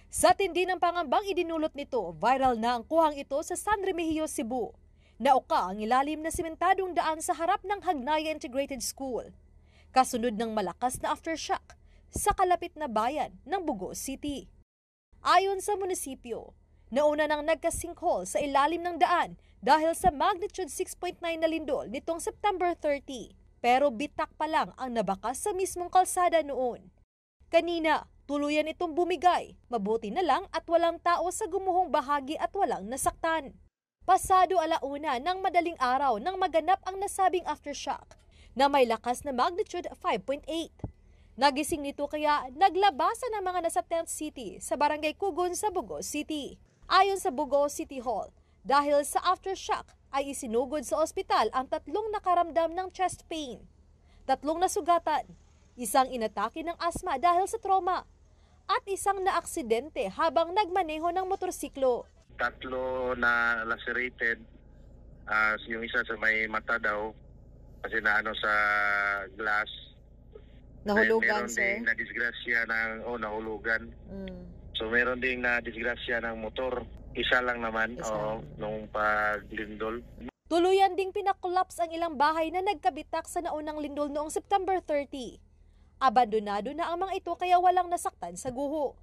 Sa tindi ng pangambang idinulot nito, viral na ang kuhang ito sa San Remigio, Cebu. Nauka ang ilalim na simentadong daan sa harap ng Hagnaya Integrated School. Kasunod ng malakas na aftershock sa kalapit na bayan ng Bugo City. Ayon sa munisipyo, nauna nang nagka-sinkhole sa ilalim ng daan dahil sa magnitude 6.9 na lindol nitong September 30. Pero bitak pa lang ang nabakas sa mismong kalsada noon. Kanina, tuluyan itong bumigay. Mabuti na lang at walang tao sa gumuhong bahagi at walang nasaktan. Pasado alauna ng madaling araw nang maganap ang nasabing aftershock na may lakas na magnitude 5.8. Nagising nito kaya naglabasan ang mga nasa Tent City sa Barangay Kugon sa Bugo City. Ayon sa Bugo City Hall, dahil sa aftershock ay isinugod sa ospital ang 3 nakaramdam ng chest pain, 3 nasugatan, 1 inatake ng asma dahil sa trauma, at 1 na aksidente habang nagmaneho ng motorsiklo. 3 na lacerated, yung isa sa may mata daw kasi naano sa glass. Nahulugan, meron sir? ding na-disgrasya nahulugan. So meron ding na-disgrasya ng motor. Isa lang naman nung paglindol. Tuluyan ding pinakolaps ang ilang bahay na nagkabitak sa naunang lindol noong September 30. Abandonado na ang mga ito kaya walang nasaktan sa guho.